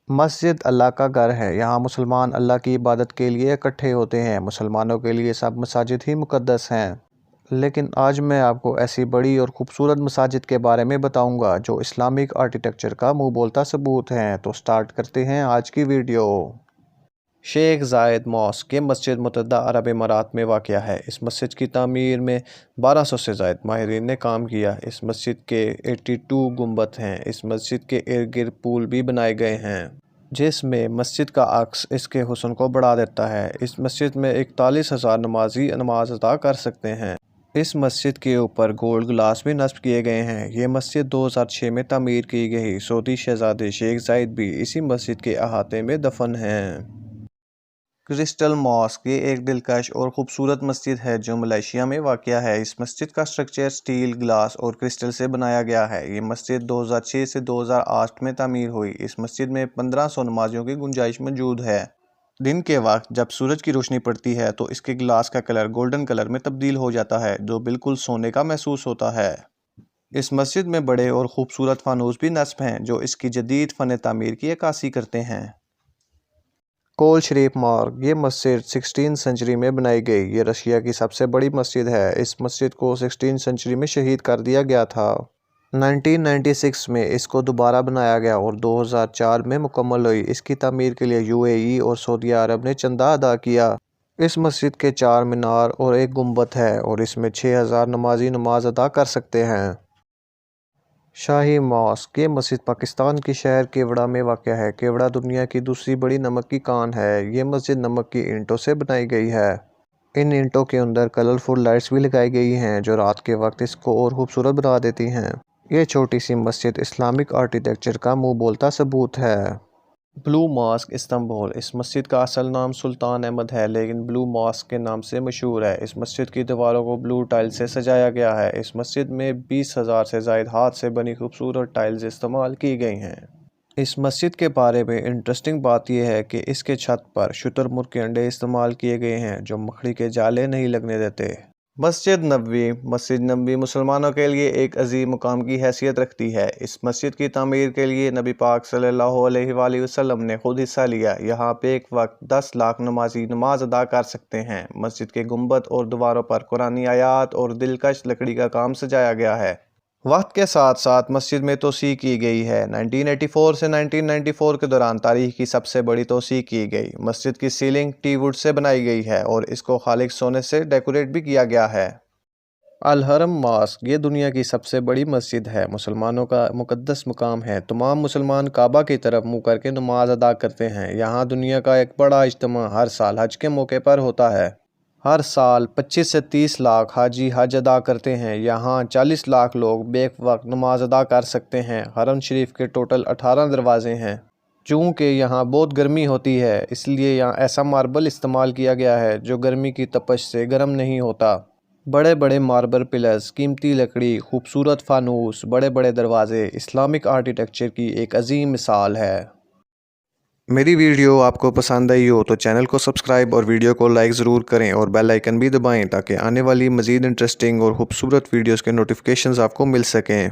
मस्जिद अल्लाह का घर है। यहाँ मुसलमान अल्लाह की इबादत के लिए इकट्ठे होते हैं। मुसलमानों के लिए सब मसाजिद ही मुक़द्दस हैं। लेकिन आज मैं आपको ऐसी बड़ी और ख़ूबसूरत मसाजिद के बारे में बताऊंगा जो इस्लामिक आर्किटेक्चर का मुंह बोलता सबूत हैं। तो स्टार्ट करते हैं आज की वीडियो। शेख ज़ायद मॉस्क ये मस्जिद मुत्तहदा अरब इमारात में वाक़या है। इस मस्जिद की तामीर में 1200 से ज़ायद माहिरीन ने काम किया। इस मस्जिद के 82 गुंबद हैं। इस मस्जिद के इर्द गिर्द पुल भी बनाए गए हैं जिसमें मस्जिद का अक्स इसके हुस्न को बढ़ा देता है। इस मस्जिद में 41,000 नमाजी नमाज अदा कर सकते हैं। इस मस्जिद के ऊपर गोल्ड ग्लास भी नस्ब किए गए हैं। ये मस्जिद 2006 में तामीर की गई। सऊदी शहजादे शेख ज़ायद भी इसी मस्जिद के अहाते में दफन हैं। क्रिस्टल मॉस्क ये एक दिलकश और ख़ूबसूरत मस्जिद है जो मलेशिया में वाक़या है। इस मस्जिद का स्ट्रक्चर स्टील, ग्लास और क्रिस्टल से बनाया गया है। ये मस्जिद 2006 से 2008 में तामीर हुई। इस मस्जिद में 1500 नमाजियों की गुंजाइश मौजूद है। दिन के वक्त जब सूरज की रोशनी पड़ती है तो इसके ग्लास का कलर गोल्डन कलर में तब्दील हो जाता है जो बिल्कुल सोने का महसूस होता है। इस मस्जिद में बड़े और ख़ूबसूरत फानूस भी नस्ब हैं जो इसकी जदीद फ़न तामीर की अक्कासी करते हैं। कोल शरीफ मॉस्क ये मस्जिद 16 सेंचुरी में बनाई गई। ये रशिया की सबसे बड़ी मस्जिद है। इस मस्जिद को 16 सेंचुरी में शहीद कर दिया गया था। 1996 में इसको दोबारा बनाया गया और 2004 में मुकम्मल हुई। इसकी तामीर के लिए यूएई और सऊदी अरब ने चंदा अदा किया। इस मस्जिद के 4 मीनार और एक गुंबद है और इसमें 6000 नमाजी नमाज अदा कर सकते हैं। शाही मॉस्क ये मस्जिद पाकिस्तान के शहर केवड़ा में वाक़या है। केवड़ा दुनिया की दूसरी बड़ी नमक की कान है। ये मस्जिद नमक की ईंटों से बनाई गई है। इन ईंटों के अंदर कलरफुल लाइट्स भी लगाई गई हैं जो रात के वक्त इसको और खूबसूरत बना देती हैं। ये छोटी सी मस्जिद इस्लामिक आर्किटेक्चर का मुंह बोलता सबूत है। ब्लू मॉस्क इस्तांबुल इस मस्जिद का असल नाम सुल्तान अहमद है लेकिन ब्लू मॉस्क के नाम से मशहूर है। इस मस्जिद की दीवारों को ब्लू टाइल से सजाया गया है। इस मस्जिद में 20,000 से ज़ायद हाथ से बनी खूबसूरत टाइल्स इस्तेमाल की गई हैं। इस मस्जिद के बारे में इंटरेस्टिंग बात यह है कि इसके छत पर शुतुरमुर्ग के अंडे इस्तेमाल किए गए हैं जो मकड़ी के जाले नहीं लगने देते। मस्जिद नबवी मुसलमानों के लिए एक अजीम मुकाम की हैसियत रखती है। इस मस्जिद की तामीर के लिए नबी पाक सल्लल्लाहु अलैहि वसल्लम ने खुद हिस्सा लिया। यहाँ पे एक वक्त 10 लाख नमाजी नमाज अदा कर सकते हैं। मस्जिद के गुंबद और दीवारों पर कुरानी आयात और दिलकश लकड़ी का काम सजाया गया है। वक्त के साथ साथ मस्जिद में तोसी की गई है। 1984 से 1994 के दौरान तारीख की सबसे बड़ी तोसी की गई। मस्जिद की सीलिंग टी वुड से बनाई गई है और इसको खालिक सोने से डेकोरेट भी किया गया है। अल हरम मॉस्क ये दुनिया की सबसे बड़ी मस्जिद है। मुसलमानों का मुकद्दस मुकाम है। तमाम मुसलमान काबा की तरफ मुँह करके नमाज अदा करते हैं। यहाँ दुनिया का एक बड़ा इज्तिमा हर साल हज के मौके पर होता है। हर साल 25 से 30 लाख हाजी हज अदा करते हैं। यहाँ 40 लाख लोग बेक वक्त नमाज अदा कर सकते हैं। हरम शरीफ के टोटल 18 दरवाजे हैं। चूँकि यहाँ बहुत गर्मी होती है इसलिए यहाँ ऐसा मार्बल इस्तेमाल किया गया है जो गर्मी की तपश से गर्म नहीं होता। बड़े बड़े मार्बल पिलर्स, कीमती लकड़ी, खूबसूरत फानूस, बड़े बड़े दरवाजे इस्लामिक आर्किटेक्चर की एक अजीम मिसाल है। मेरी वीडियो आपको पसंद आई हो तो चैनल को सब्सक्राइब और वीडियो को लाइक ज़रूर करें और बेल आइकन भी दबाएं ताकि आने वाली मज़ीद इंटरेस्टिंग और खूबसूरत वीडियोस के नोटिफिकेशंस आपको मिल सकें।